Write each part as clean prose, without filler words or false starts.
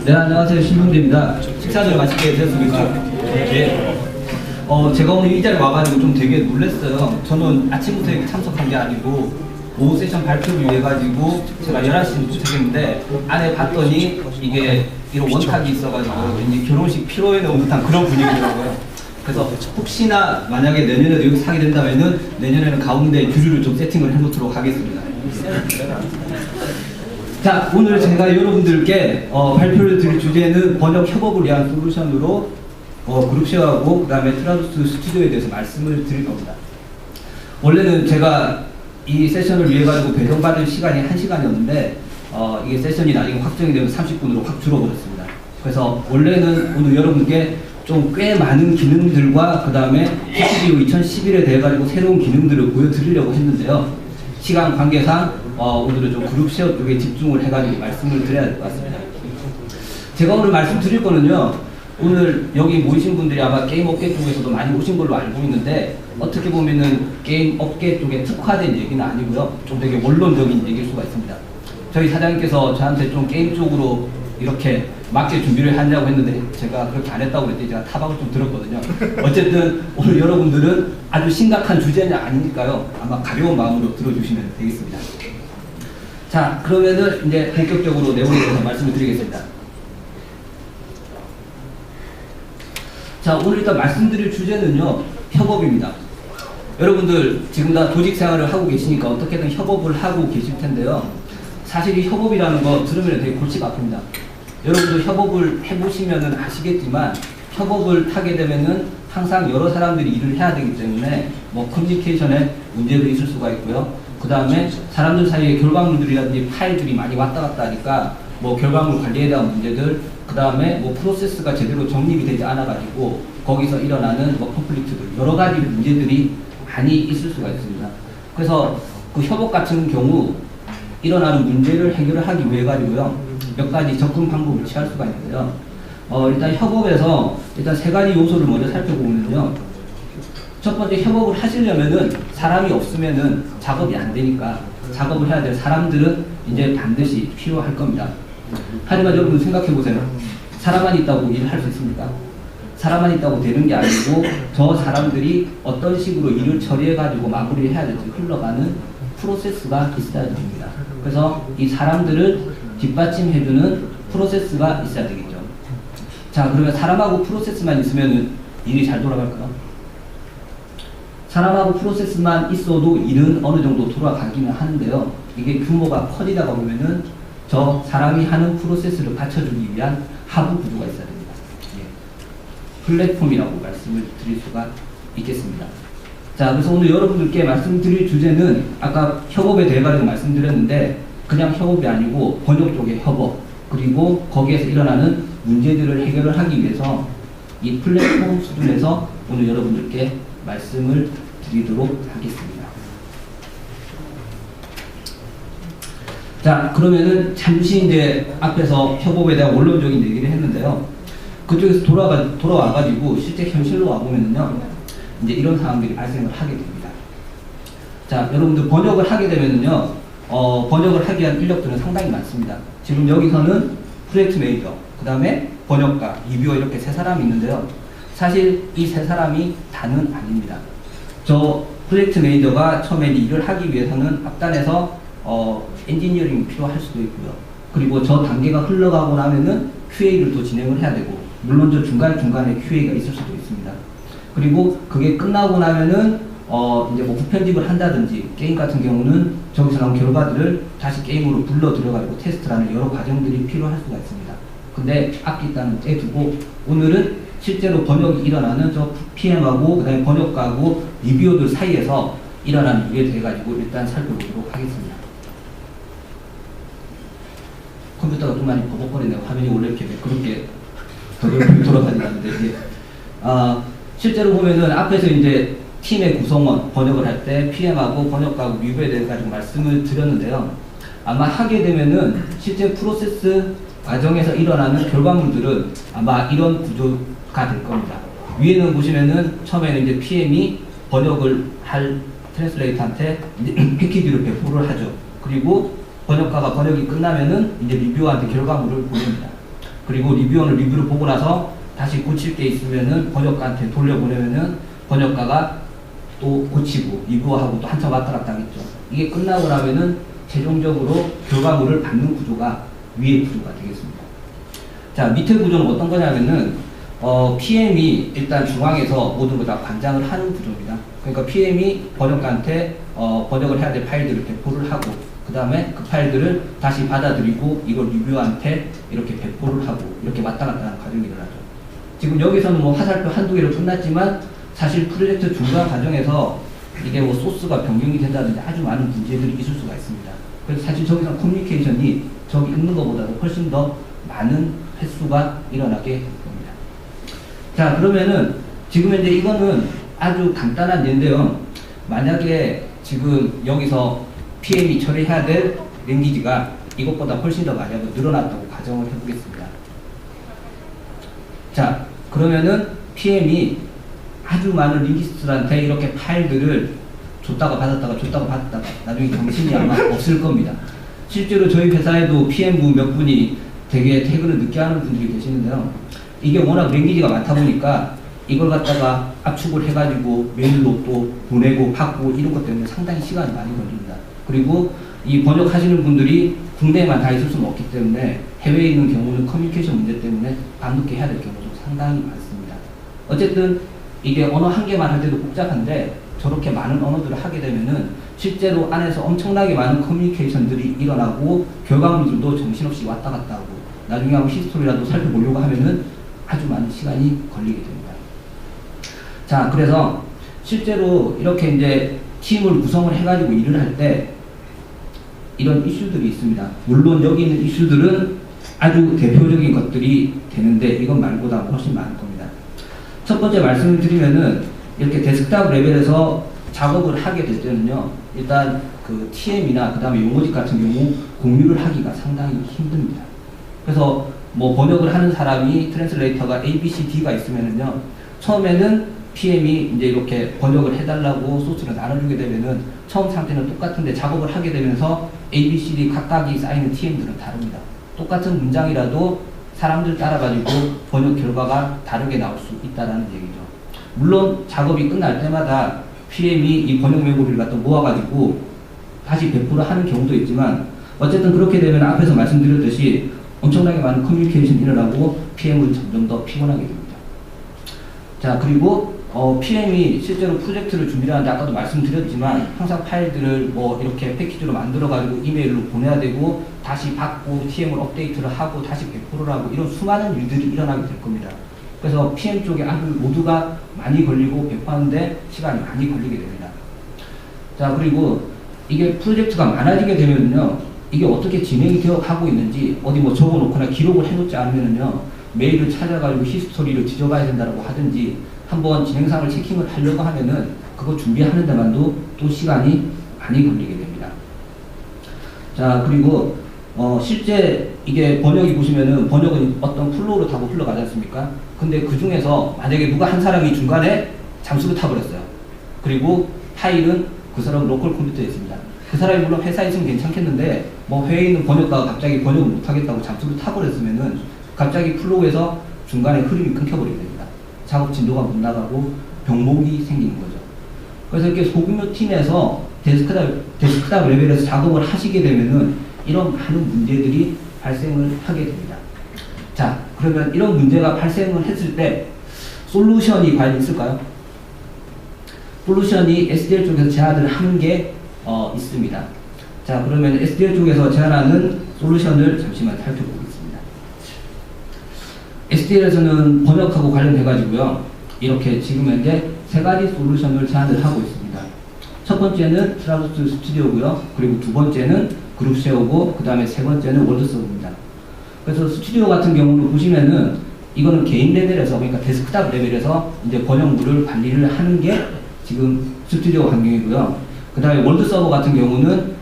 네, 안녕하세요. 신동재입니다. 식사를 맛있게 드셨습니까? 네. 제가 오늘 이 자리에 와가지고 좀 되게 놀랐어요. 저는 아침부터 이렇게 참석한 게 아니고 오후 세션 발표를 위해 가지고 제가 11시에 도착했는데 안에 봤더니 이게 이런 원탁이 있어가지고 왠지 결혼식 피로에 넣은 듯한 그런 분위기더라고요. 그래서 혹시나 만약에 내년에도 여기 사게 된다면은 내년에는 가운데 주류를 좀 세팅을 해놓도록 하겠습니다. 자, 오늘 제가 여러분들께 발표를 드릴 주제는 번역 협업을 위한 솔루션으로 그룹쉐어하고 그 다음에 트라우스 스튜디오에 대해서 말씀을 드릴 겁니다. 원래는 제가 이 세션을 위해 가지고 배정받을 시간이 1시간이었는데 이게 세션이 나중에 확정이 되면 30분으로 확 줄어버렸습니다. 그래서 원래는 오늘 여러분께 좀 꽤 많은 기능들과 그 다음에 스튜디오 2011에 대해 가지고 새로운 기능들을 보여드리려고 했는데요. 시간 관계상 오늘은 좀 그룹쉐어 쪽에 집중을 해가지고 말씀을 드려야 될 것 같습니다. 제가 오늘 말씀드릴 거는요, 오늘 여기 모이신 분들이 아마 게임 업계 쪽에서도 많이 오신 걸로 알고 있는데 어떻게 보면은 게임 업계 쪽에 특화된 얘기는 아니고요, 좀 되게 원론적인 얘기일 수가 있습니다. 저희 사장님께서 저한테 좀 게임 쪽으로 이렇게 맞게 준비를 하냐고 했는데 제가 그렇게 안 했다고 그랬더니 제가 타박을 좀 들었거든요. 어쨌든 오늘 여러분들은 아주 심각한 주제는 아니니까요, 아마 가벼운 마음으로 들어주시면 되겠습니다. 자, 그러면은 이제 본격적으로 내용에 대해서 말씀을 드리겠습니다. 자, 오늘 일단 말씀드릴 주제는요, 협업입니다. 여러분들 지금 다 조직 생활을 하고 계시니까 어떻게든 협업을 하고 계실 텐데요. 사실 이 협업이라는 거 들으면 되게 골치가 아픕니다. 여러분들 협업을 해보시면은 아시겠지만 협업을 하게 되면은 항상 여러 사람들이 일을 해야 되기 때문에 뭐 커뮤니케이션에 문제도 있을 수가 있고요. 그 다음에 사람들 사이에 결과물들이라든지 파일들이 많이 왔다 갔다 하니까 뭐 결과물 관리에 대한 문제들, 그 다음에 뭐 프로세스가 제대로 정립이 되지 않아 가지고 거기서 일어나는 뭐 콘플릭트들, 여러 가지 문제들이 많이 있을 수가 있습니다. 그래서 그 협업 같은 경우 일어나는 문제를 해결을 하기 위해 가지고요, 몇 가지 접근 방법을 취할 수가 있는데요. 일단 협업에서 일단 세 가지 요소를 먼저 살펴보면요. 첫 번째, 협업을 하시려면은 사람이 없으면은 작업이 안 되니까 작업을 해야 될 사람들은 이제 반드시 필요할 겁니다. 하지만 여러분 생각해 보세요. 사람만 있다고 일을 할 수 있습니까? 사람만 있다고 되는 게 아니고 저 사람들이 어떤 식으로 일을 처리해 가지고 마무리를 해야 될지 흘러가는 프로세스가 있어야 됩니다. 그래서 이 사람들을 뒷받침해주는 프로세스가 있어야 되겠죠. 자, 그러면 사람하고 프로세스만 있으면 일이 잘 돌아갈까요? 사람하고 프로세스만 있어도 일은 어느 정도 돌아가기는 하는데요. 이게 규모가 커지다가 보면은 저 사람이 하는 프로세스를 받쳐주기 위한 하부 구조가 있어야 됩니다. 예. 플랫폼이라고 말씀을 드릴 수가 있겠습니다. 자, 그래서 오늘 여러분들께 말씀드릴 주제는 아까 협업에 대해 가지고 말씀드렸는데 그냥 협업이 아니고 번역 쪽의 협업, 그리고 거기에서 일어나는 문제들을 해결을 하기 위해서 이 플랫폼 수준에서 오늘 여러분들께 말씀을 드리도록 하겠습니다. 자, 그러면은 잠시 이제 앞에서 협업에 대한 원론적인 얘기를 했는데요. 그쪽에서 돌아와가지고 실제 현실로 와보면은요, 이제 이런 상황들이 발생을 하게 됩니다. 자, 여러분들 번역을 하게 되면은요, 번역을 하기 위한 인력들은 상당히 많습니다. 지금 여기서는 프로젝트 매니저, 그 다음에 번역가, 리뷰어 이렇게 세 사람이 있는데요. 사실 이 세 사람이 다는 아닙니다. 저 프로젝트 매니저가 처음에 일을 하기 위해서는 앞단에서 엔지니어링이 필요할 수도 있고요. 그리고 저 단계가 흘러가고 나면은 QA를 또 진행을 해야 되고, 물론 저 중간중간에 QA가 있을 수도 있습니다. 그리고 그게 끝나고 나면은 이제 뭐 부편집을 한다든지, 게임 같은 경우는 저기서 나온 결과들을 다시 게임으로 불러 들어가지고 테스트라는 여러 과정들이 필요할 수가 있습니다. 근데 앞에 있다는 떼두고 오늘은 실제로 번역이 일어나는 저 PM하고 그 다음에 번역가하고 리뷰어들 사이에서 일어나는 일에 대해 가지고 일단 살펴보도록 하겠습니다. 컴퓨터가 좀 많이 버벅거리네요. 화면이 원래 이렇게 그렇게 돌아다니지 않는데, 실제로 보면은 앞에서 이제 팀의 구성원, 번역을 할 때 PM하고 번역가하고 리뷰에 대해 가지고 말씀을 드렸는데요. 아마 하게 되면은 실제 프로세스 과정에서 일어나는 결과물들은 아마 이런 구조가 될 겁니다. 위에는 보시면은 처음에는 이제 PM이 번역을 할 트랜스레이터한테 패키지를 배포를 하죠. 그리고 번역가가 번역이 끝나면은 이제 리뷰어한테 결과물을 보냅니다. 그리고 리뷰어는 리뷰를 보고 나서 다시 고칠 게 있으면은 번역가한테 돌려보내면은 번역가가 또 고치고 리뷰어하고 또 한참 왔다 갔다 하겠죠. 이게 끝나고 나면은 최종적으로 결과물을 받는 구조가 위의 구조가 되겠습니다. 자, 밑에 구조는 어떤 거냐면은 PM이 일단 중앙에서 모든 걸 다 관장을 하는 구조입니다. 그러니까 PM이 번역가한테 번역을 해야 될 파일들을 배포를 하고 그 다음에 그 파일들을 다시 받아들이고 이걸 리뷰어한테 이렇게 배포를 하고 이렇게 왔다 갔다 하는 과정이 일어나죠. 지금 여기서는 뭐 화살표 한두 개로 끝났지만 사실 프로젝트 중간 과정에서 이게 뭐 소스가 변경이 된다든지 아주 많은 문제들이 있을 수가 있습니다. 그래서 사실 저기서 커뮤니케이션이 저기 있는 것보다도 훨씬 더 많은 횟수가 일어나게 될 겁니다. 자, 그러면은 지금 이제 이거는 아주 간단한 예인데요. 만약에 지금 여기서 PM이 처리해야 될 랭귀지가 이것보다 훨씬 더 많이 늘어났다고 가정을 해보겠습니다. 자, 그러면은 PM이 아주 많은 링귀스트한테 이렇게 파일들을 줬다가 받았다가 줬다가 받았다가 나중에 정신이 아마 없을 겁니다. 실제로 저희 회사에도 PM부 몇 분이 되게 퇴근을 늦게 하는 분들이 계시는데요. 이게 워낙 랭귀지가 많다 보니까 이걸 갖다가 압축을 해가지고 메일로 또 보내고 받고 이런 것 때문에 상당히 시간이 많이 걸립니다. 그리고 이 번역하시는 분들이 국내에만 다 있을 수는 없기 때문에 해외에 있는 경우는 커뮤니케이션 문제 때문에 밤늦게 해야 될 경우도 상당히 많습니다. 어쨌든 이게 언어 한 개만 할 때도 복잡한데 저렇게 많은 언어들을 하게 되면은 실제로 안에서 엄청나게 많은 커뮤니케이션들이 일어나고 결과물들도 정신없이 왔다 갔다 하고 나중에 한번 히스토리라도 살펴보려고 하면은 아주 많은 시간이 걸리게 됩니다. 자, 그래서 실제로 이렇게 이제 팀을 구성을 해가지고 일을 할 때 이런 이슈들이 있습니다. 물론 여기 있는 이슈들은 아주 대표적인 것들이 되는데 이건 말보다 훨씬 많을 겁니다. 첫 번째 말씀을 드리면은 이렇게 데스크탑 레벨에서 작업을 하게 될 때는요, 일단 그 TM이나 그 다음에 용어집 같은 경우 공유를 하기가 상당히 힘듭니다. 그래서 뭐 번역을 하는 사람이 트랜슬레이터가 A, B, C, D가 있으면은요, 처음에는 PM이 이제 이렇게 번역을 해달라고 소스를 나눠주게 되면은 처음 상태는 똑같은데 작업을 하게 되면서 A, B, C, D 각각이 쌓이는 TM들은 다릅니다. 똑같은 문장이라도 사람들 따라가지고 번역 결과가 다르게 나올 수 있다는 얘기죠. 물론 작업이 끝날 때마다 PM이 이 번역 메모리를 갖다 모아가지고 다시 배포를 하는 경우도 있지만 어쨌든 그렇게 되면 앞에서 말씀드렸듯이 엄청나게 많은 커뮤니케이션이 일어나고 PM은 점점 더 피곤하게 됩니다. 자, 그리고 PM이 실제로 프로젝트를 준비를 하는데 아까도 말씀드렸지만 항상 파일들을 뭐 이렇게 패키지로 만들어가지고 이메일로 보내야 되고 다시 받고 TM을 업데이트를 하고 다시 배포를 하고 이런 수많은 일들이 일어나게 될 겁니다. 그래서 PM 쪽에 아주 모두가 많이 걸리고 배포하는데 시간이 많이 걸리게 됩니다. 자, 그리고 이게 프로젝트가 많아지게 되면요, 이게 어떻게 진행이 되어 가고 있는지 어디 뭐 적어놓거나 기록을 해놓지 않으면요, 메일을 찾아가지고 히스토리를 뒤져봐야 된다고 하든지 한번 진행상을 체킹을 하려고 하면은 그거 준비하는 데만도 또 시간이 많이 걸리게 됩니다. 자, 그리고 실제 이게 번역이 보시면은 번역은 어떤 플로우로 타고 흘러가지 않습니까? 근데 그 중에서 만약에 누가 한 사람이 중간에 잠수를 타버렸어요. 그리고 파일은 그 사람 로컬 컴퓨터에 있습니다. 그 사람이 물론 회사에 있으면 괜찮겠는데 뭐 회에 있는 번역가가 갑자기 번역을 못하겠다고 잠수를 타버렸으면은 갑자기 플로우에서 중간에 흐름이 끊겨버리게 됩니다. 작업 진도가 못 나가고 병목이 생기는 거죠. 그래서 이렇게 소규모 팀에서 데스크탑 레벨에서 작업을 하시게 되면은 이런 많은 문제들이 발생을 하게 됩니다. 자, 그러면 이런 문제가 발생을 했을 때 솔루션이 과연 있을까요? 솔루션이 SDL 쪽에서 제안을 하는 게 있습니다. 자, 그러면 SDL 쪽에서 제안하는 솔루션을 잠시만 살펴보겠습니다. SDL에서는 번역하고 관련해가지고요, 이렇게 지금 현재 세 가지 솔루션을 제안을 하고 있습니다. 첫 번째는 트라우스 스튜디오고요, 그리고 두 번째는 그룹쉐어고, 그 다음에 세 번째는 월드서브입니다. 그래서 스튜디오 같은 경우는 보시면은 이거는 개인 레벨에서, 그러니까 데스크탑 레벨에서 이제 번역물을 관리를 하는 게 지금 스튜디오 환경이고요. 그 다음에 월드서버 같은 경우는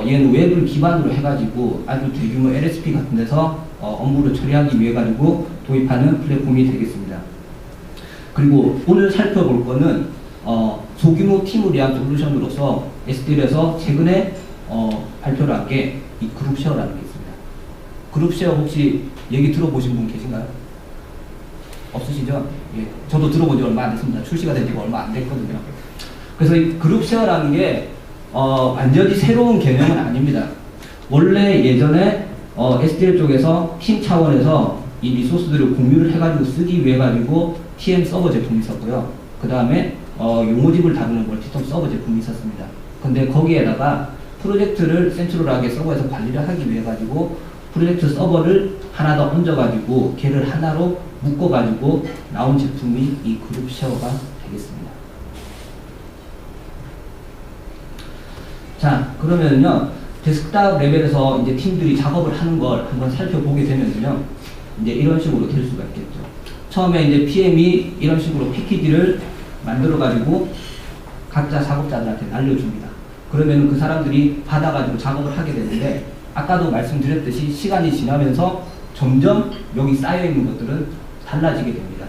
얘는 웹을 기반으로 해가지고 아주 대규모 LSP 같은 데서 업무를 처리하기 위해 가지고 도입하는 플랫폼이 되겠습니다. 그리고 오늘 살펴볼 거는 소규모 팀을 위한 솔루션으로서 SDL에서 최근에 발표를 한 게 이 그룹 쉐어라는 게 있습니다. 그룹 쉐어 혹시 얘기 들어보신 분 계신가요? 없으시죠? 예, 저도 들어본 지 얼마 안 됐습니다. 출시가 된 지가 얼마 안 됐거든요. 그래서 이 그룹 쉐어라는 게 완전히 새로운 개념은 아닙니다. 원래 예전에 SDL 쪽에서 팀 차원에서 이 리소스들을 공유를 해가지고 쓰기 위해 가지고 TM 서버 제품이 있었고요. 그 다음에 용어집을 다루는 멀티텀 서버 제품이 있었습니다. 근데 거기에다가 프로젝트를 센트럴하게 서버에서 관리를 하기 위해 가지고 프로젝트 서버를 하나 더 얹어가지고 걔를 하나로 묶어가지고 나온 제품이 이 그룹 쉐어가 되겠습니다. 자, 그러면요, 데스크탑 레벨에서 이제 팀들이 작업을 하는 걸 한번 살펴보게 되면요, 이제 이런 식으로 될 수가 있겠죠. 처음에 이제 PM이 이런 식으로 패키지를 만들어가지고 각자 작업자들한테 날려줍니다. 그러면 그 사람들이 받아가지고 작업을 하게 되는데, 아까도 말씀드렸듯이 시간이 지나면서 점점 여기 쌓여있는 것들은 달라지게 됩니다.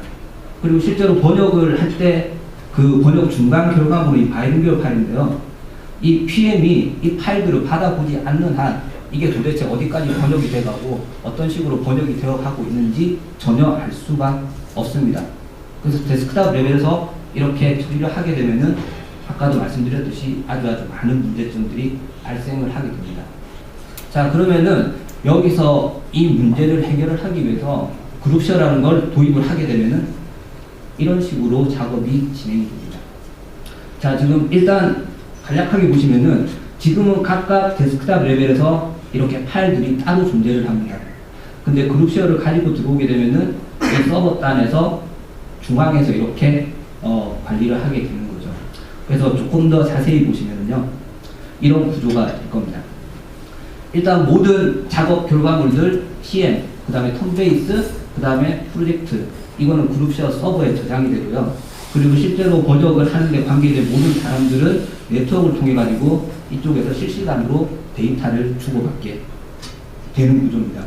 그리고 실제로 번역을 할 때 그 번역 중간 결과물이 이 바이링구얼 파일인데요. 이 PM이 이 파일들을 받아보지 않는 한 이게 도대체 어디까지 번역이 돼가고 어떤 식으로 번역이 되어가고 있는지 전혀 알 수가 없습니다. 그래서 데스크탑 레벨에서 이렇게 처리를 하게 되면은 아까도 말씀드렸듯이 아주 많은 문제점들이 발생을 하게 됩니다. 자, 그러면은 여기서 이 문제를 해결을 하기 위해서 그룹쉐어라는 걸 도입을 하게 되면은 이런 식으로 작업이 진행이 됩니다. 자, 지금 일단 간략하게 보시면은 지금은 각각 데스크탑 레벨에서 이렇게 파일들이 따로 존재를 합니다. 근데 그룹쉐어를 가지고 들어오게 되면은 이 서버 단에서 중앙에서 이렇게 관리를 하게 되는 거죠. 그래서 조금 더 자세히 보시면은요, 이런 구조가 될 겁니다. 일단 모든 작업 결과물들 TM, 그 다음에 턴베이스, 그 다음에 프로젝트, 이거는 그룹쉐어 서버에 저장이 되고요. 그리고 실제로 번역을 하는데 관계된 모든 사람들은 네트워크를 통해 가지고 이쪽에서 실시간으로 데이터를 주고받게 되는 구조입니다.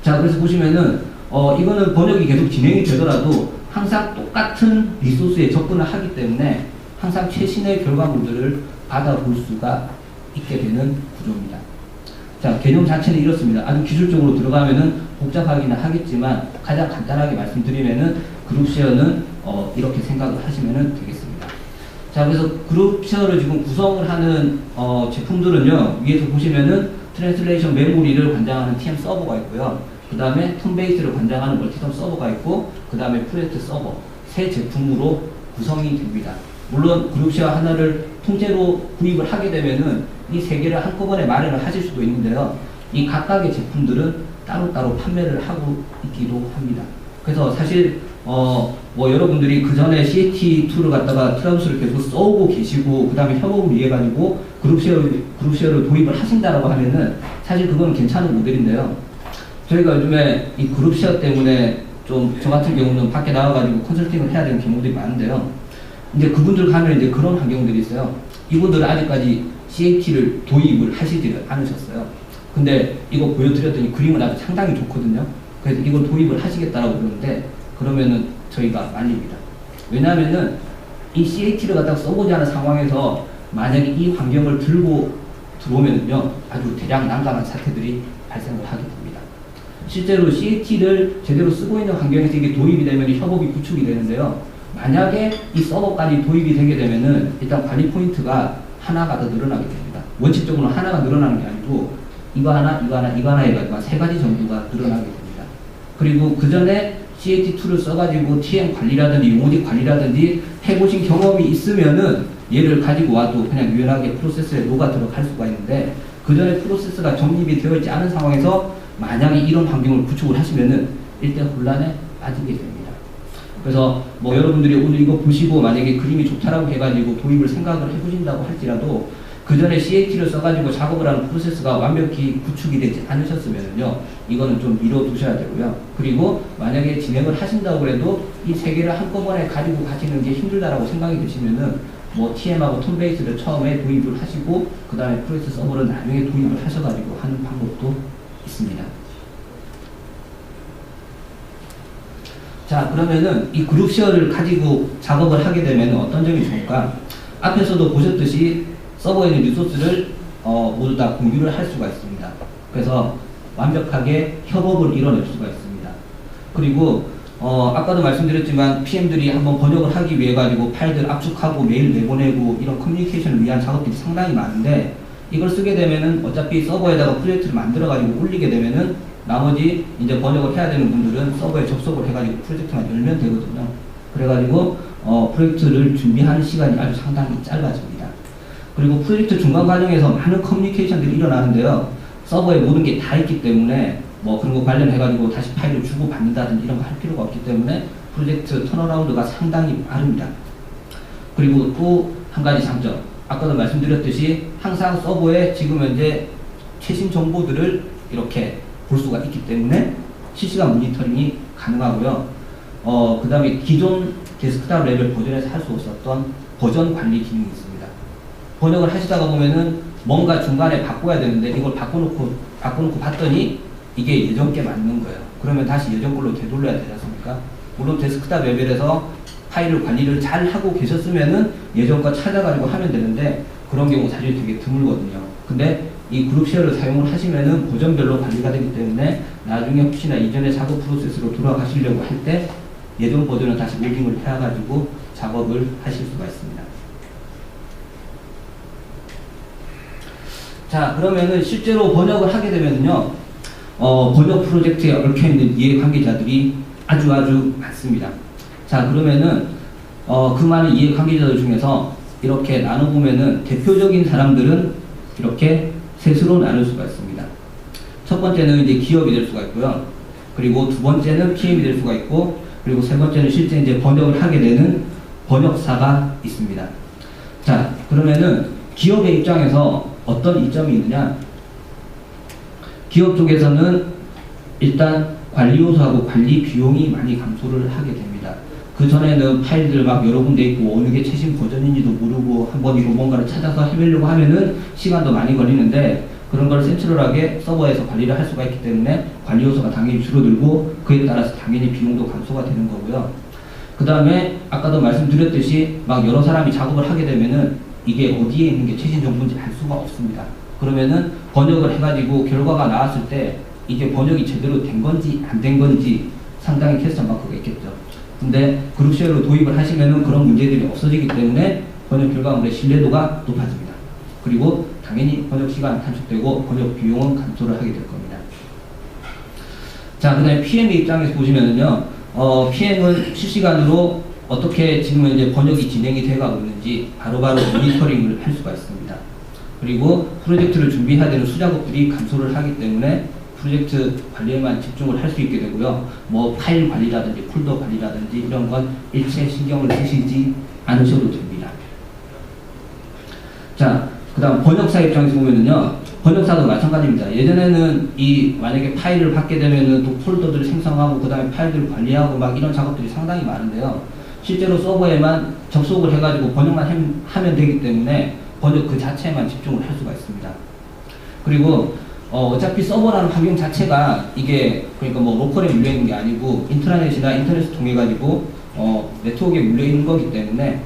자, 그래서 보시면은 이거는 번역이 계속 진행이 되더라도 항상 똑같은 리소스에 접근을 하기 때문에 항상 최신의 결과물들을 받아볼 수가 있게 되는 구조입니다. 자, 개념 자체는 이렇습니다. 아주 기술적으로 들어가면은 복잡하기는 하겠지만 가장 간단하게 말씀드리면은 그룹쉐어는 이렇게 생각을 하시면 되겠습니다. 자, 그래서 그룹쉐어를 지금 구성을 하는 제품들은요, 위에서 보시면은 트랜슬레이션 메모리를 관장하는 TM 서버가 있고요. 그 다음에 턴베이스를 관장하는 멀티텀 서버가 있고, 그 다음에 프로젝트 서버, 세 제품으로 구성이 됩니다. 물론 그룹쉐어 하나를 통째로 구입을 하게 되면은 이 세 개를 한꺼번에 마련을 하실 수도 있는데요. 이 각각의 제품들은 따로따로 판매를 하고 있기도 합니다. 그래서 사실 여러분들이 그 전에 CAT2를 갖다가 트라우스를 계속 써오고 계시고 그 다음에 협업을 위해 가지고 그룹쉐어를 도입을 하신다라고 하면은 사실 그건 괜찮은 모델인데요. 저희가 요즘에 이 그룹쉐어 때문에 좀 저 같은 경우는 밖에 나와가지고 컨설팅을 해야 되는 경우들이 많은데요. 이제 그분들 가면 이제 그런 환경들이 있어요. 이분들은 아직까지 CAT를 도입을 하시지를 않으셨어요. 근데 이거 보여드렸더니 그림은 아주 상당히 좋거든요. 그래서 이걸 도입을 하시겠다라고 그러는데 그러면은 저희가 말립니다. 왜냐하면은 이 CAT를 갖다가 써보지 않은 상황에서 만약에 이 환경을 들고 들어오면은요, 아주 대량 난감한 사태들이 발생을 하게 됩니다. 실제로 CAT를 제대로 쓰고 있는 환경에서 이게 도입이 되면 협업이 구축이 되는데요. 만약에 이 서버까지 도입이 되게 되면은 일단 관리 포인트가 하나가 더 늘어나게 됩니다. 원칙적으로 하나가 늘어나는 게 아니고 이거 하나, 이거 하나, 이거 하나 해가지고 세 가지 정도가 늘어나게 됩니다. 그리고 그 전에 CAT2를 써가지고 TM 관리라든지 용어집 관리라든지 해보신 경험이 있으면은 얘를 가지고 와도 그냥 유연하게 프로세스에 녹아 들어갈 수가 있는데 그 전에 프로세스가 정립이 되어 있지 않은 상황에서 만약에 이런 환경을 구축을 하시면은 일단 혼란에 빠지게 됩니다. 그래서 여러분들이 오늘 이거 보시고 만약에 그림이 좋다라고 해가지고 도입을 생각을 해보신다고 할지라도 그 전에 CAT를 써가지고 작업을 하는 프로세스가 완벽히 구축이 되지 않으셨으면요, 이거는 좀 미뤄두셔야 되고요. 그리고 만약에 진행을 하신다고 해도 이 세 개를 한꺼번에 가지고 가시는 게 힘들다라고 생각이 드시면은 TM하고 턴베이스를 처음에 도입을 하시고 그 다음에 프로세스 서버를 나중에 도입을 하셔가지고 하는 방법도 있습니다. 자, 그러면은 이 그룹쉐어를 가지고 작업을 하게 되면 어떤 점이 좋을까? 앞에서도 보셨듯이 서버에 있는 리소스를 모두 다 공유를 할 수가 있습니다. 그래서 완벽하게 협업을 이뤄낼 수가 있습니다. 그리고 아까도 말씀드렸지만 PM들이 한번 번역을 하기 위해 가지고 파일들 압축하고 메일 내보내고 이런 커뮤니케이션을 위한 작업들이 상당히 많은데, 이걸 쓰게 되면은 어차피 서버에다가 프로젝트를 만들어 가지고 올리게 되면은 나머지 이제 번역을 해야 되는 분들은 서버에 접속을 해가지고 프로젝트만 열면 되거든요. 그래가지고 프로젝트를 준비하는 시간이 아주 상당히 짧아집니다. 그리고 프로젝트 중간 과정에서 많은 커뮤니케이션들이 일어나는데요. 서버에 모든 게 다 있기 때문에 뭐 그런 거 관련해가지고 다시 파일을 주고 받는다든지 이런 거 할 필요가 없기 때문에 프로젝트 턴어라운드가 상당히 빠릅니다. 그리고 또 한 가지 장점, 아까도 말씀드렸듯이 항상 서버에 지금 현재 최신 정보들을 이렇게 볼 수가 있기 때문에 실시간 모니터링이 가능하고요. 그 다음에 기존 데스크탑 레벨 버전에서 할 수 없었던 버전 관리 기능이 있습니다. 번역을 하시다가 보면은 뭔가 중간에 바꿔야 되는데 이걸 바꿔놓고 봤더니 이게 예전 게 맞는 거예요. 그러면 다시 예전 걸로 되돌려야 되지 않습니까? 물론 데스크탑 레벨에서 파일을 관리를 잘 하고 계셨으면은 예전 거 찾아가지고 하면 되는데 그런 경우 사실 되게 드물거든요. 근데 이 그룹 쉐어를 사용을 하시면은 버전별로 관리가 되기 때문에 나중에 혹시나 이전의 작업 프로세스로 돌아가시려고 할 때 예전 버전을 다시 로딩을 해가지고 작업을 하실 수가 있습니다. 자, 그러면은 실제로 번역을 하게 되면요, 번역 프로젝트에 얽혀있는 이해관계자들이 아주 많습니다. 자, 그러면은 그 많은 이해관계자들 중에서 이렇게 나눠보면은 대표적인 사람들은 이렇게 셋으로 나눌 수가 있습니다. 첫 번째는 이제 기업이 될 수가 있고요. 그리고 두 번째는 PM이 될 수가 있고, 그리고 세 번째는 실제 이제 번역을 하게 되는 번역사가 있습니다. 자, 그러면은 기업의 입장에서 어떤 이점이 있느냐? 기업 쪽에서는 일단 관리 요소하고 관리 비용이 많이 감소를 하게 됩니다. 그 전에는 파일들 막 여러 군데 있고 어느 게 최신 버전인지도 모르고 한번 이거 뭔가를 찾아서 해보려고 하면은 시간도 많이 걸리는데, 그런 걸 센트럴하게 서버에서 관리를 할 수가 있기 때문에 관리 요소가 당연히 줄어들고 그에 따라서 당연히 비용도 감소가 되는 거고요. 그 다음에 아까도 말씀드렸듯이 막 여러 사람이 작업을 하게 되면은 이게 어디에 있는 게 최신 정보인지 알 수가 없습니다. 그러면은 번역을 해가지고 결과가 나왔을 때 이게 번역이 제대로 된 건지 안 된 건지 상당히 퀘스천 마크가 있겠죠. 근데 그룹쉐어로 도입을 하시면은 그런 문제들이 없어지기 때문에 번역 결과물의 신뢰도가 높아집니다. 그리고 당연히 번역 시간 단축되고 번역 비용은 감소를 하게 될 겁니다. 자, 그 다음에 PM의 입장에서 보시면은요, PM은 실시간으로 어떻게 지금 이제 번역이 진행이 돼가고 있는지 바로바로 모니터링을 할 수가 있습니다. 그리고 프로젝트를 준비해야 되는 수작업들이 감소를 하기 때문에 프로젝트 관리에만 집중을 할 수 있게 되고요. 뭐 파일 관리라든지 폴더 관리라든지 이런 건 일체 신경을 쓰시지 않으셔도 됩니다. 자, 그 다음 번역사 입장에서 보면은요, 번역사도 마찬가지입니다. 예전에는 만약에 파일을 받게 되면은 또 폴더들을 생성하고 그 다음에 파일들을 관리하고 막 이런 작업들이 상당히 많은데요. 실제로 서버에만 접속을 해가지고 번역만 하면 되기 때문에 번역 그 자체에만 집중을 할 수가 있습니다. 그리고 어차피 서버라는 환경 자체가 이게 그러니까 뭐 로컬에 물려 있는 게 아니고 인터넷을 통해 가지고 네트워크에 물려 있는 거기 때문에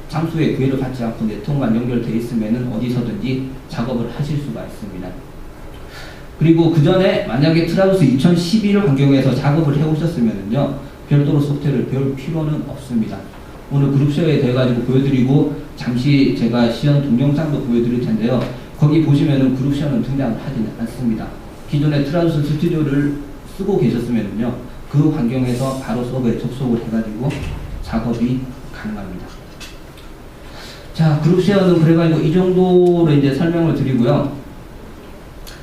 장소에 구애를 받지 않고 네트워크만 연결되어 있으면은 어디서든지 작업을 하실 수가 있습니다. 그리고 그 전에 만약에 트라우스 2011 환경에서 작업을 해 오셨으면은요, 별도로 소프트웨어를 배울 필요는 없습니다. 오늘 그룹쉐어에 대해 가지고 보여드리고 잠시 제가 시연 동영상도 보여드릴 텐데요. 거기 보시면은 그룹쉐어는 등장을 하지는 않습니다. 기존의 트라우스 스튜디오를 쓰고 계셨으면은요, 그 환경에서 바로 서버에 접속을 해가지고 작업이 가능합니다. 자, 그룹쉐어는 그래가지고 이 정도로 이제 설명을 드리고요.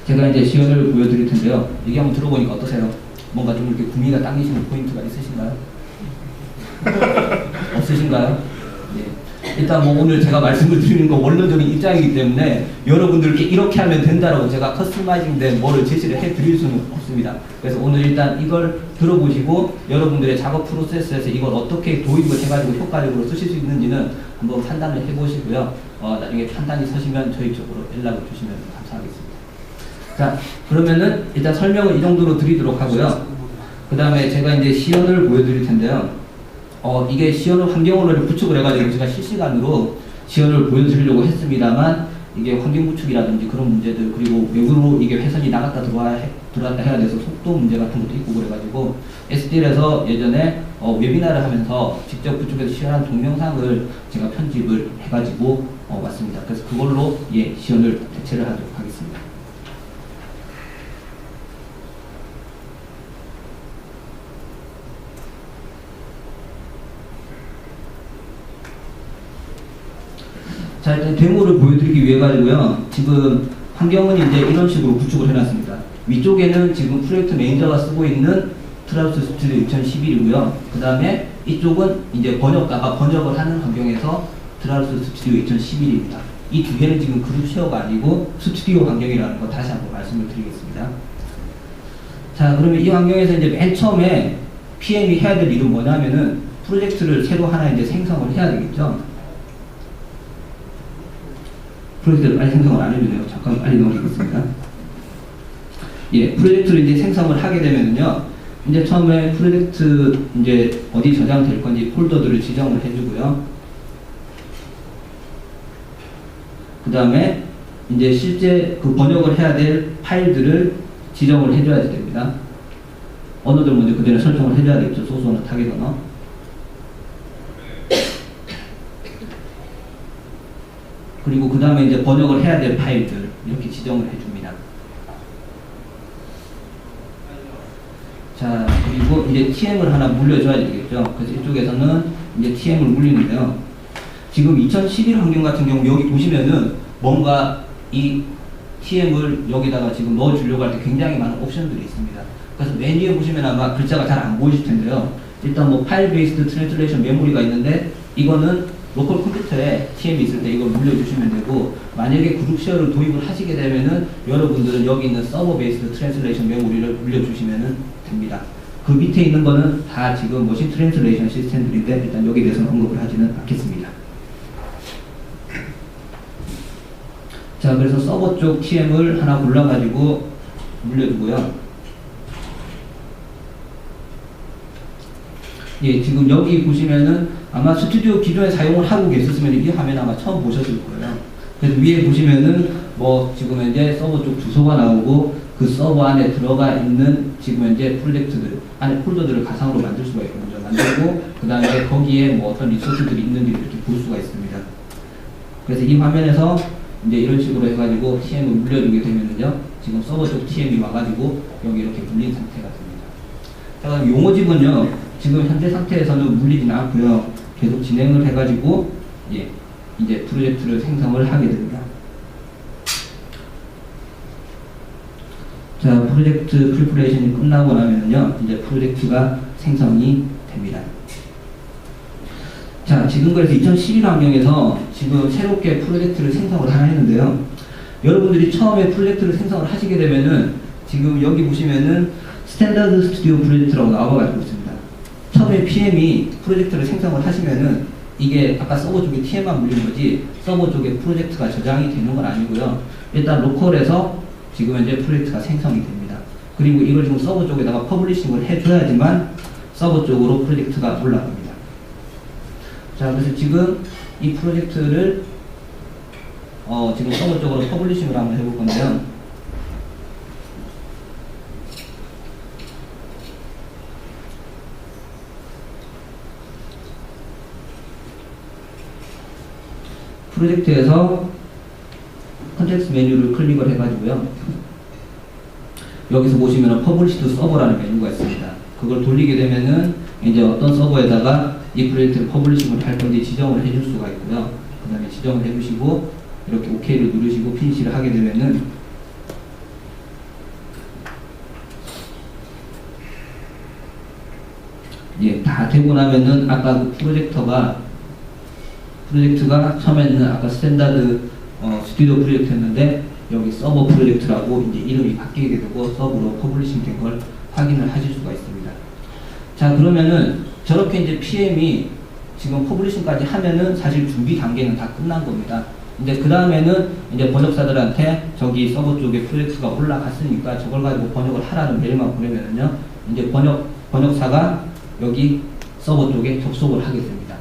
제가 이제 시연을 보여드릴 텐데요. 얘기 한번 들어보니까 어떠세요? 뭔가 좀 이렇게 구미가 당기시는 포인트가 있으신가요? 없으신가요? 네. 일단 뭐 오늘 제가 말씀을 드리는 건 원론적인 입장이기 때문에 여러분들께 이렇게 하면 된다라고 제가 커스터마이징된 뭐를 제시를 해드릴 수는 없습니다. 그래서 오늘 일단 이걸 들어보시고 여러분들의 작업 프로세스에서 이걸 어떻게 도입을 해가지고 효과적으로 쓰실 수 있는지는 한번 판단을 해보시고요. 나중에 판단이 서시면 저희 쪽으로 연락을 주시면 감사하겠습니다. 자, 그러면은 일단 설명을 이 정도로 드리도록 하고요. 그 다음에 제가 이제 시연을 보여드릴 텐데요. 이게 시연을 환경으로 구축을 해가지고 제가 실시간으로 시연을 보여드리려고 했습니다만 이게 환경 구축이라든지 그런 문제들, 그리고 외부로 이게 회선이 나갔다 들어왔다 해야 돼서 속도 문제 같은 것도 있고 그래가지고 SDL에서 예전에 웨비나를 하면서 직접 그쪽에서 시연한 동영상을 제가 편집을 해가지고 왔습니다. 그래서 그걸로 시연을 대체를 하도록 하겠습니다. 자, 일단 데모를 보여드리기 위해 가지고요. 지금 환경은 이제 이런 식으로 구축을 해놨습니다. 위쪽에는 지금 프로젝트 매니저가 쓰고 있는 트라우스 스튜디오 2011이고요. 그 다음에 이쪽은 이제 번역가가 번역을 하는 환경에서 트라우스 스튜디오 2011입니다. 이 두 개는 지금 그룹 쉐어가 아니고 스튜디오 환경이라는 거 다시 한번 말씀을 드리겠습니다. 자, 그러면 이 환경에서 이제 맨 처음에 PM이 해야 될 일은 뭐냐면은 프로젝트를 새로 하나 이제 생성을 해야 되겠죠. 프로젝트를 빨리 생성을 안 해주네요. 잠깐 빨리 넘기겠습니다. 프로젝트를 이제 생성을 하게 되면은요, 이제 처음에 프로젝트 이제 어디 저장될 건지 폴더들을 지정을 해주고요. 그 다음에 이제 실제 그 번역을 해야 될 파일들을 지정을 해줘야 됩니다. 언어들 먼저 그대로 설정을 해줘야 되겠죠. 소스 언어, 타겟 언어. 그리고 그 다음에 이제 번역을 해야 될 파일들 이렇게 지정을 해줍니다. 자, 그리고 이제 TM을 하나 물려줘야 되겠죠. 그래서 이쪽에서는 이제 TM을 물리는데요. 지금 2011 환경 같은 경우 여기 보시면은 뭔가 이 TM을 여기다가 지금 넣어주려고 할 때 굉장히 많은 옵션들이 있습니다. 그래서 맨 위에 보시면 아마 글자가 잘 안 보이실 텐데요. 일단 뭐 파일 베이스드 트랜슬레이션 메모리가 있는데 이거는 로컬 컴퓨터에 TM이 있을 때 이걸 물려주시면 되고, 만약에 그룹 쉐어를 도입을 하시게 되면은 여러분들은 여기 있는 서버 베이스드 트랜슬레이션 메모리를 물려주시면 됩니다. 그 밑에 있는 거는 다 지금 머신 트랜슬레이션 시스템들인데 일단 여기에 대해서는 언급을 하지는 않겠습니다. 자, 그래서 서버 쪽 TM을 하나 골라가지고 물려주고요. 지금 여기 보시면은 아마 스튜디오 기존에 사용을 하고 계셨으면 이 화면 아마 처음 보셨을 거예요. 그래서 위에 보시면은 뭐 지금 현재 서버 쪽 주소가 나오고 그 서버 안에 들어가 있는 지금 현재 프로젝트들 안에 폴더들을 가상으로 만들 수가 있거든요. 만들고 그 다음에 거기에 뭐 어떤 리소스들이 있는지 이렇게 볼 수가 있습니다. 그래서 이 화면에서 이제 이런 식으로 해가지고 TM을 물려주게 되면은요, 지금 서버 쪽 TM이 와가지고 여기 이렇게 물린 상태가 됩니다. 자, 그럼 용어집은요, 지금 현재 상태에서는 물리지는 않고요, 계속 진행을 해가지고 이제 프로젝트를 생성을 하게 됩니다. 자, 프로젝트 프리퍼레이션이 끝나고 나면은요, 이제 프로젝트가 생성이 됩니다. 자, 지금 그래서 2011 환경에서 지금 새롭게 프로젝트를 생성을 하나 했는데요. 여러분들이 처음에 프로젝트를 생성을 하시게 되면은 지금 여기 보시면은 스탠다드 스튜디오 프로젝트라고 나와가지고 있습니다. 처음에 PM이 프로젝트를 생성을 하시면은 이게 아까 서버 쪽에 TM만 물린 거지 서버 쪽에 프로젝트가 저장이 되는 건 아니고요. 일단 로컬에서 지금 현재 프로젝트가 생성이 됩니다. 그리고 이걸 지금 서버 쪽에다가 퍼블리싱을 해줘야지만 서버 쪽으로 프로젝트가 올라갑니다. 자, 그래서 지금 이 프로젝트를 지금 서버 쪽으로 퍼블리싱을 한번 해볼 건데요. 프로젝트에서 컨텍스트 메뉴를 클릭을 해가지고요. 여기서 보시면 퍼블리시드 서버라는 메뉴가 있습니다. 그걸 돌리게 되면은 이제 어떤 서버에다가 이 프로젝트를 퍼블리싱을 할 건지 지정을 해줄 수가 있고요. 그 다음에 지정을 해주시고 이렇게 OK를 누르시고 피니시를 하게 되면은 다 되고 나면은 아까 그 프로젝트가 처음에는 아까 스탠다드 스튜디오 프로젝트였는데 여기 서버 프로젝트라고 이제 이름이 바뀌게 되고 서버로 퍼블리싱 된 걸 확인을 하실 수가 있습니다. 자, 그러면은 저렇게 이제 PM이 지금 퍼블리싱까지 하면은 사실 준비 단계는 다 끝난 겁니다. 이제 그 다음에는 이제 번역사들한테 저기 서버 쪽에 프로젝트가 올라갔으니까 저걸 가지고 번역을 하라는 메일만 보내면은요, 이제 번역사가 여기 서버 쪽에 접속을 하게 됩니다.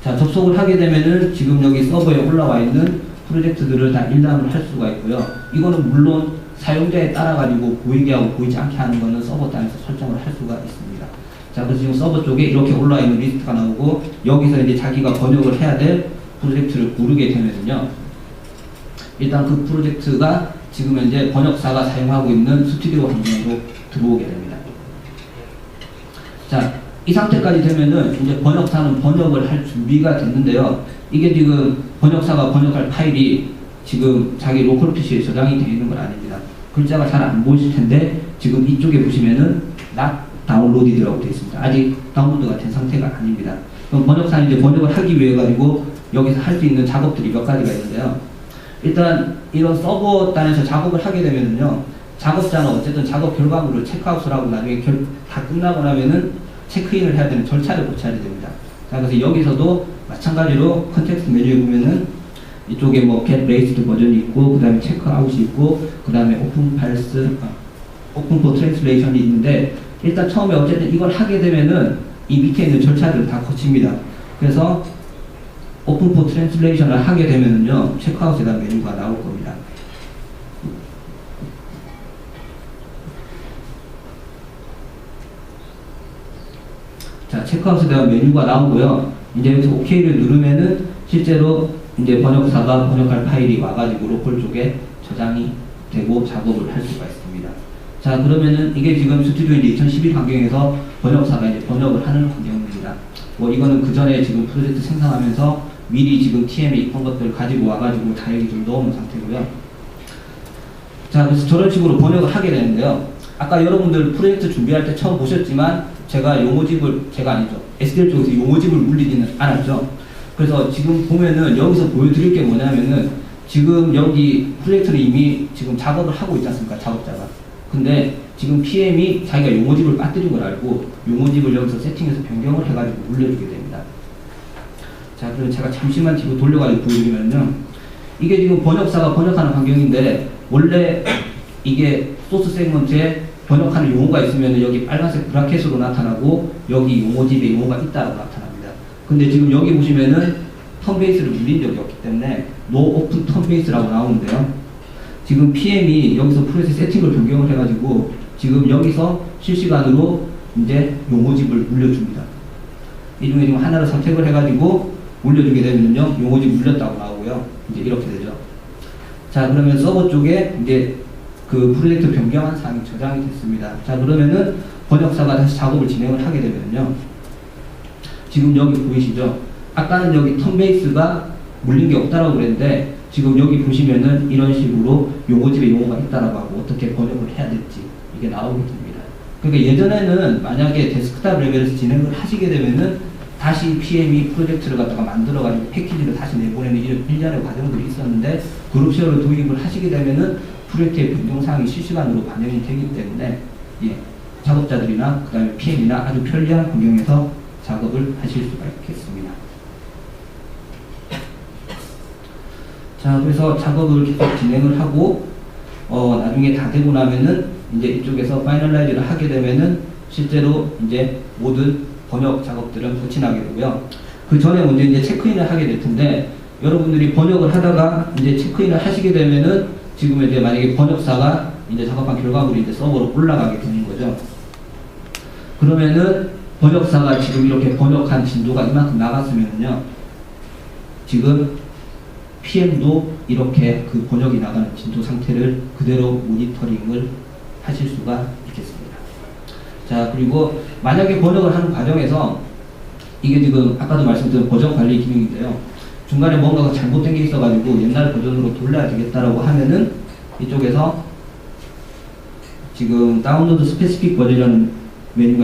자, 접속을 하게 되면은 지금 여기 서버에 올라와 있는 프로젝트들을 다 일覽을 할 수가 있고요. 이거는 물론 사용자에 따라 가지고 보이게 하고 보이지 않게 하는 거는 서버 단에서 설정을 할 수가 있습니다. 자, 그래서 지금 서버 쪽에 이렇게 올라와 있는 리스트가 나오고 여기서 이제 자기가 번역을 해야 될 프로젝트를 고르게 되면은요. 일단 그 프로젝트가 지금 현재 번역사가 사용하고 있는 스튜디오 환경으로 들어오게 됩니다. 자, 이 상태까지 되면은 이제 번역사는 번역을 할 준비가 됐는데요. 이게 지금 번역사가 번역할 파일이 지금 자기 로컬 PC에 저장이 되어 있는 건 아닙니다. 글자가 잘 안 보이실 텐데 지금 이쪽에 보시면은 not downloaded라고 되어 있습니다. 아직 다운로드가 된 상태가 아닙니다. 그럼 번역사는 이제 번역을 하기 위해 가지고 여기서 할 수 있는 작업들이 몇 가지가 있는데요. 일단 이런 서버 단에서 작업을 하게 되면은요. 작업자는 어쨌든 작업 결과물을 체크아웃을 하고 나중에 다 끝나고 나면은 체크인을 해야 되는 절차를 거쳐야 됩니다. 자, 그래서 여기서도 마찬가지로 컨텍스트 메뉴에 보면은 이쪽에 뭐 get raised 버전이 있고 그 다음에 체크아웃이 있고 그 다음에 open files, open for translation이 있는데 일단 처음에 어쨌든 이걸 하게 되면은 이 밑에 있는 절차들을 다 거칩니다. 그래서 open for translation을 하게 되면은요 체크아웃에 대한 메뉴가 나올 겁니다. 자, 체크아웃에 대한 메뉴가 나오고요. 이제 여기서 OK를 누르면은 실제로 이제 번역사가 번역할 파일이 와가지고 로컬 쪽에 저장이 되고 작업을 할 수가 있습니다. 자, 그러면은 이게 지금 스튜디오 이제 2011 환경에서 번역사가 이제 번역을 하는 환경입니다. 뭐 이거는 그 전에 지금 프로젝트 생성하면서 미리 지금 TM에 입힌 것들 가지고 와가지고 다행히 좀 넣어놓은 상태고요. 자, 그래서 저런 식으로 번역을 하게 되는데요. 아까 여러분들 프로젝트 준비할 때 처음 보셨지만 제가 용어집을, 제가 아니죠. SDL 쪽에서 용어집을 물리지는 않았죠. 그래서 지금 보면은 여기서 보여드릴 게 뭐냐면은 지금 여기 프로젝트는 이미 지금 작업을 하고 있지 않습니까? 작업자가. 근데 지금 PM이 자기가 용어집을 빠뜨린 걸 알고 용어집을 여기서 세팅해서 변경을 해가지고 물려주게 됩니다. 자, 그럼 제가 잠시만 뒤로 돌려가지고 보여드리면요. 이게 지금 번역사가 번역하는 환경인데 원래 이게 소스 세그먼트에 번역하는 용어가 있으면 여기 빨간색 브라켓으로 나타나고 여기 용어집에 용어가 있다고 나타납니다. 근데 지금 여기 보시면은 턴베이스를 물린 적이 없기 때문에 no open 턴베이스라고 나오는데요. 지금 PM이 여기서 프로세스 세팅을 변경을 해가지고 지금 여기서 실시간으로 이제 용어집을 물려줍니다. 이 중에 지금 하나를 선택을 해가지고 물려주게 되면요. 용어집 물렸다고 나오고요. 이제 이렇게 되죠. 자, 그러면 서버 쪽에 이제 그 프로젝트 변경한 사항이 저장이 됐습니다. 자, 그러면은 번역사가 다시 작업을 진행을 하게 되면요. 지금 여기 보이시죠? 아까는 여기 턴베이스가 물린 게 없다라고 그랬는데 지금 여기 보시면은 이런 식으로 용어집에 용어가 있다라고 하고 어떻게 번역을 해야 될지 이게 나오게 됩니다. 그러니까 예전에는 만약에 데스크탑 레벨에서 진행을 하시게 되면은 다시 PM이 프로젝트를 갖다가 만들어가지고 패키지를 다시 내보내는 일련의 과정들이 있었는데 그룹쉐어를 도입을 하시게 되면은 프로젝트의 변동사항이 실시간으로 반영이 되기 때문에 예, 작업자들이나 그 다음에 PM이나 아주 편리한 환경에서 작업을 하실 수가 있겠습니다. 자, 그래서 작업을 계속 진행을 하고 나중에 다 되고 나면은 이제 이쪽에서 파이널라이즈를 하게 되면은 실제로 이제 모든 번역 작업들은 끝이 나게 되고요. 그 전에 먼저 이제 체크인을 하게 될 텐데 여러분들이 번역을 하다가 이제 체크인을 하시게 되면은 지금 이제 만약에 번역사가 이제 작업한 결과물이 이제 서버로 올라가게 되는 거죠. 그러면은 번역사가 지금 이렇게 번역한 진도가 이만큼 나갔으면요. 지금 PM도 이렇게 그 번역이 나가는 진도 상태를 그대로 모니터링을 하실 수가 있겠습니다. 자, 그리고 만약에 번역을 하는 과정에서 이게 지금 아까도 말씀드린 버전 관리 기능인데요. 중간에 뭔가가 잘못된 게 있어가지고 옛날 버전으로 돌려야 되겠다라고 하면은 이쪽에서 지금 다운로드 스페시픽 버전이라는 메뉴가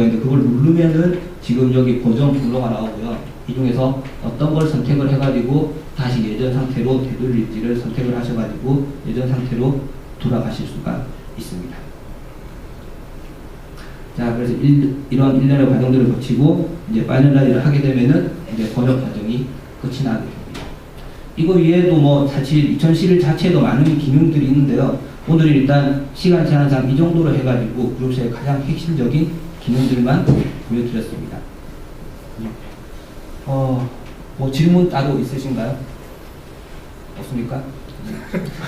있는데 그걸 누르면은 지금 여기 버전 블러가 나오고요. 이 중에서 어떤 걸 선택을 해가지고 다시 예전 상태로 되돌릴지를 선택을 하셔가지고 예전 상태로 돌아가실 수가 있습니다. 자, 그래서 이런 일련의 과정들을 거치고 이제 파이널라이즈를 하게 되면은 이제 번역 과정이 끝이 나게 됩니다. 이거 외에도 뭐 사실 2011 자체에도 많은 기능들이 있는데요. 오늘은 일단 시간 제한상 이 정도로 해가지고 그룹쉐어의 가장 핵심적인 기능들만 보여드렸습니다. 뭐 질문 따로 있으신가요? 없습니까?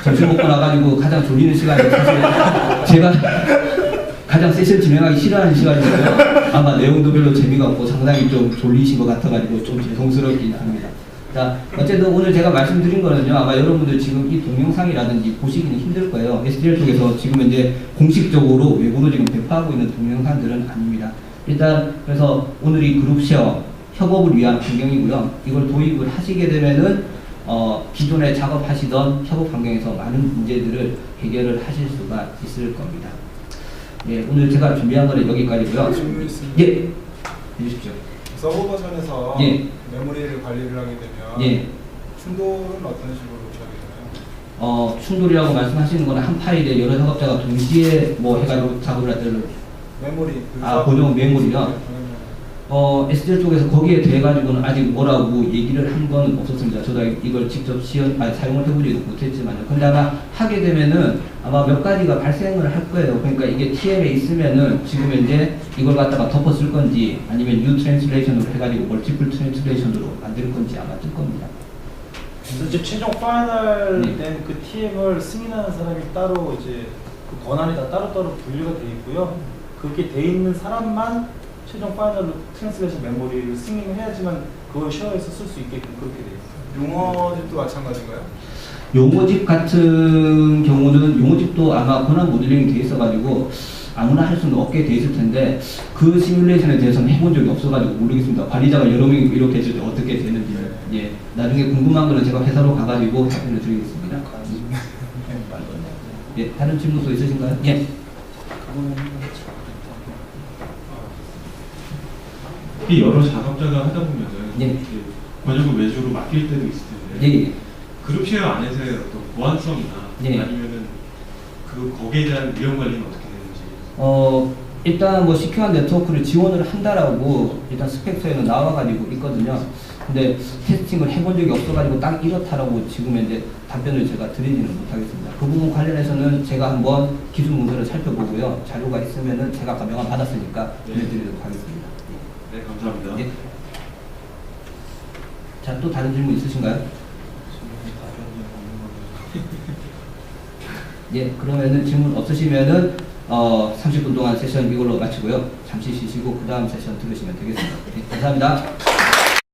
점심 먹고 나가지고 가장 졸리는 시간이 사실 제가 가장 세션 진행하기 싫어하는 시간이고요. 아마 내용도 별로 재미가 없고 상당히 좀 졸리신 것 같아가지고 좀 죄송스럽긴 합니다. 자, 어쨌든 오늘 제가 말씀드린 거는요, 아마 여러분들 지금 이 동영상이라든지 보시기는 힘들 거예요. SDL 쪽에서 지금 이제 공식적으로 외부로 지금 배포하고 있는 동영상들은 아닙니다. 일단, 그래서 오늘 이 그룹쉐어 협업을 위한 환경이고요. 이걸 도입을 하시게 되면은, 기존에 작업하시던 협업 환경에서 많은 문제들을 해결을 하실 수가 있을 겁니다. 예, 오늘 제가 준비한 거는 여기까지고요. 질문 있습니다. 예, 해주십시오. 서버 버전에서 예. 메모리를 관리를 하게 되면 예. 충돌은 어떤 식으로 처리되나요? 충돌이라고 말씀하시는 거는 한 파일에 여러 작업자가 동시에 뭐 해가지고 작업을 하더라도 메모리 고정 메모리요? SDL 쪽에서 거기에 대해 가지고는 아직 뭐라고 얘기를 한 건 없었습니다. 저도 이걸 직접 사용을 해보지도 못했지만요. 근데 아마 하게 되면은 아마 몇 가지가 발생을 할 거예요. 그러니까 이게 TM에 있으면은 지금 이제 이걸 갖다가 덮었을 건지 아니면 U 트랜슬레이션으로 해가지고 멀티플 트랜슬레이션으로 만들 건지 아마 뜰 겁니다. 이제 최종 파이널 네. 된 그 TM을 승인하는 사람이 따로 이제 그 권한이 다 따로따로 분류가 되어 있고요. 그렇게 돼 있는 사람만 최종 파이널로 트랜스레이션 메모리를 승인을 해야지만 그걸 쉐어해서 쓸 수 있게끔 그렇게 돼 있어요. 용어집도 마찬가지인가요? 용어집 같은 경우는 용어집도 아마 권한 모델링이 돼 있어가지고 아무나 할 수는 없게 돼 있을 텐데 그 시뮬레이션에 대해서는 해본 적이 없어가지고 모르겠습니다. 관리자가 여러 명이 이렇게 했을 때 어떻게 되는지. 예, 나중에 궁금한 거는 제가 회사로 가가지고 답변을 드리겠습니다. 예, 다른 질문 또 있으신가요? 예. 이 여러 작업자가 하다 보면은 예. 번역을 외주로 맡길 때도 있을 텐데 예. 그룹 쉐어 안에서의 어떤 보안성이나 예. 아니면은 거기에 대한 위험 관리는 어떻게 되는지. 일단 뭐 시큐한 네트워크를 지원을 한다라고 일단 스펙서에는 나와가지고 있거든요. 근데 테스팅을 해본 적이 없어가지고 딱 이렇다라고 지금 이제 답변을 제가 드리지는 못하겠습니다. 그 부분 관련해서는 제가 한번 기준 문서를 살펴보고요. 자료가 있으면은 제가 아까 명함 받았으니까 보내드리도록 하겠습니다. 네, 감사합니다. 예. 자, 또 다른 질문 있으신가요? 예, 그러면은 질문 없으시면은 30분 동안 세션 이걸로 마치고요. 잠시 쉬시고 그 다음 세션 들으시면 되겠습니다. 예, 감사합니다.